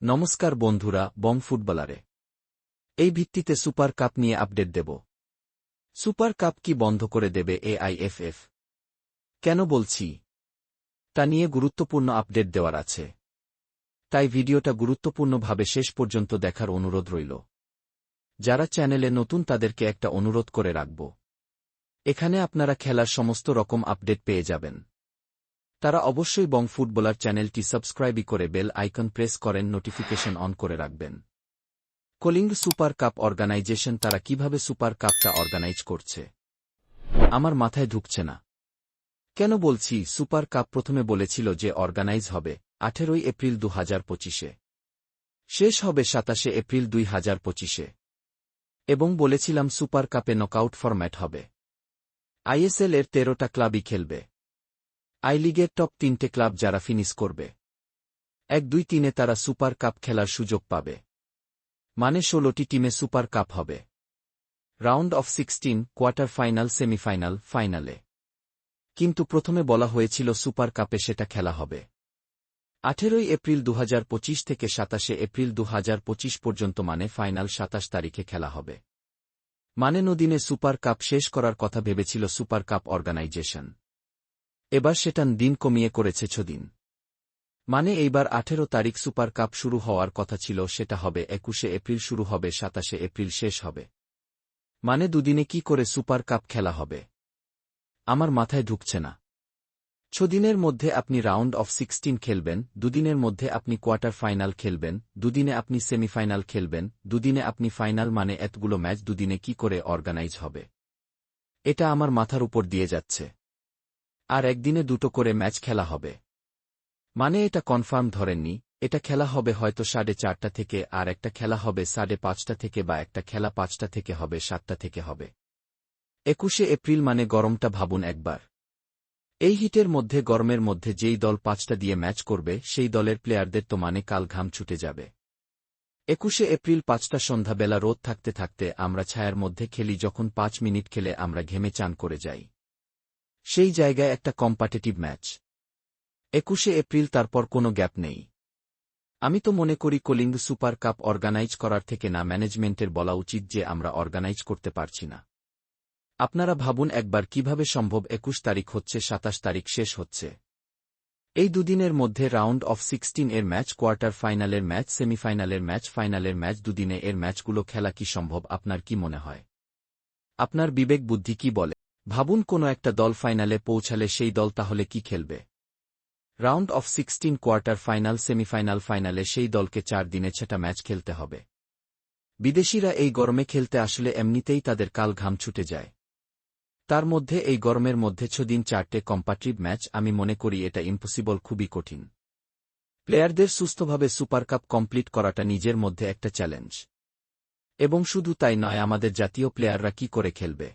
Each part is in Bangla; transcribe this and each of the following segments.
নমস্কার বন্ধুরা, বং ফুটবলারে এই ভিত্তিতে সুপার কাপ নিয়ে আপডেট দেব। সুপার কাপ কি বন্ধ করে দেবে এআইএফএফ? কেন বলছি তা নিয়ে গুরুত্বপূর্ণ আপডেট দেওয়ার আছে, তাই ভিডিওটা গুরুত্বপূর্ণভাবে শেষ পর্যন্ত দেখার অনুরোধ রইল। যারা চ্যানেলে নতুন তাদেরকে একটা অনুরোধ করে রাখব, এখানে আপনারা খেলার সমস্ত রকম আপডেট পেয়ে যাবেন। তারা অবশ্যই বং ফুটবলার চ্যানেলটি সাবস্ক্রাইবই করে বেল আইকন প্রেস করেন, নোটিফিকেশন অন করে রাখবেন। কলিঙ্গ সুপার কাপ অর্গানাইজেশন তারা কিভাবে সুপার কাপটা অর্গানাইজ করছে আমার মাথায় ঢুকছে না। কেন বলছি সুপার কাপ? প্রথমে বলেছিল যে অর্গানাইজ হবে 18 এপ্রিল 2025-এ, শেষ হবে 27 এপ্রিল 2025-এ, এবং বলেছিলাম সুপার কাপে নকআউট ফরম্যাট হবে। আইএসএল এর 13টা ক্লাবই খেলবে। আই লিগের টপ 3টে ক্লাব যারা ফিনিশ করবে 1-2-3-এ তারা সুপার কাপ খেলার সুযোগ পাবে, মানে 16টি টিমে সুপার কাপ হবে। Round of 16, quarter final, semifinal, ফাইনালে। কিন্তু প্রথমে বলা হয়েছিল সুপার কাপে সেটা খেলা হবে 18 এপ্রিল 2025 থেকে 27 এপ্রিল 2025 পর্যন্ত, মানে ফাইনাল 27 তারিখে খেলা হবে। মানে 9 দিনে সুপার কাপ শেষ করার কথা ভেবেছিল সুপার কাপ অর্গানাইজেশন। এবার সেটা দিন কমিয়ে করেছে 6 দিন। মানে এইবার 18 তারিখ সুপার কাপ শুরু হওয়ার কথা ছিল, সেটা হবে 21 এপ্রিল শুরু হবে, 27 এপ্রিল শেষ হবে। মানে দুদিনে কি করে সুপার কাপ খেলা হবে আমার মাথায় ঢুকছে না। 6 দিনের মধ্যে আপনি রাউন্ড অফ 16 খেলবেন, দুদিনের মধ্যে আপনি কোয়ার্টার ফাইনাল খেলবেন, দুদিনে আপনি সেমিফাইনাল খেলবেন, দুদিনে আপনি ফাইনাল, মানে এতগুলো ম্যাচ দুদিনে কি করে অর্গানাইজ হবে? এটা আমার মাথার উপর দিয়ে যাচ্ছে। আর একদিনে 2টো করে ম্যাচ খেলা হবে, মানে এটা কনফার্ম ধরেননি। এটা খেলা হবে হয়তো 4:30 থেকে, আর একটা খেলা হবে 5:30 থেকে, বা একটা খেলা 5টা থেকে হবে, 7টা থেকে হবে। 21 এপ্রিল, মানে গরমটা ভাবুন একবার। এই হিটের মধ্যে, গরমের মধ্যে যেই দল 5টা দিয়ে ম্যাচ করবে সেই দলের প্লেয়ারদের তো মানে কাল ঘাম ছুটে যাবে। 21 এপ্রিল 5টা সন্ধ্যাবেলা, রোদ থাকতে থাকতে আমরা ছায়ার মধ্যে খেলি, যখন 5 মিনিট খেলে আমরা ঘেমে চান করে যাই। সেই জায়গায় একটা কম্পাটিটিভ ম্যাচ 21 এপ্রিল, তারপর কোনো গ্যাপ নেই। আমি তো মনে করি কলিঙ্গ সুপার কাপ অর্গানাইজ করার থেকে না ম্যানেজমেন্টের বলা উচিত যে আমরা অর্গানাইজ করতে পারছি না। আপনারা ভাবুন একবার কিভাবে সম্ভব 21 তারিখ হচ্ছে, 27 তারিখ শেষ হচ্ছে। এই দুদিনের মধ্যে রাউন্ড অফ 16 এর ম্যাচ, কোয়ার্টার ফাইনালের ম্যাচ, সেমিফাইনালের ম্যাচ, ফাইনালের ম্যাচ, দুদিনে এর ম্যাচগুলো খেলা কি সম্ভব? আপনার কি মনে হয়? আপনার বিবেক বুদ্ধি কি বলে? ভাবুন কোনো একটা দল ফাইনালে পৌঁছালে সেই দল তাহলে কি খেলবে? Round of 16, quarter final, semifinal, ফাইনালে সেই দলকে 4 দিনে 6টা ম্যাচ খেলতে হবে। বিদেশিরা এই গরমে খেলতে আসলে এমনিতেই তাদের কাল ঘাম ছুটে যায়। তার মধ্যে এই গরমের মধ্যে 6 দিন 4টে কম্পাটিটিভ ম্যাচ, আমি মনে করি এটা ইম্পসিবল, খুবই কঠিন। প্লেয়ারদের সুস্থভাবে সুপার কাপ কমপ্লিট করাটা নিজের মধ্যে একটা চ্যালেঞ্জ। এবং শুধু তাই নয়, আমাদের জাতীয় প্লেয়াররা কি করে খেলবে?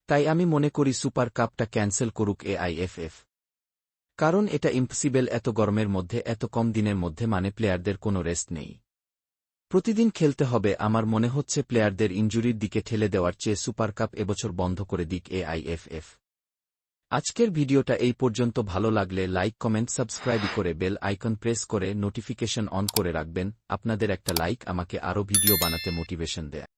তাই আমি মনে করি সুপার কাপটা ক্যান্সেল করুক এআইএফএফ। কারণ এটা ইম্পসিবল, এত গরমের মধ্যে, এত কম দিনের মধ্যে, মানে প্লেয়ারদের কোনো রেস্ট নেই, প্রতিদিন খেলতে হবে। আমার মনে হচ্ছে প্লেয়ারদের ইনজুরির দিকে ঠেলে দেওয়ার চেয়ে সুপার কাপ এবছর বন্ধ করে দিক এআইএফএফ। আজকের ভিডিওটা এই পর্যন্ত। ভালো লাগলে লাইক, কমেন্ট, সাবস্ক্রাইব করে বেল আইকন প্রেস করে নোটিফিকেশন অন করে রাখবেন। আপনাদের একটা লাইক আমাকে আরও ভিডিও বানাতে মোটিভেশন দেয়।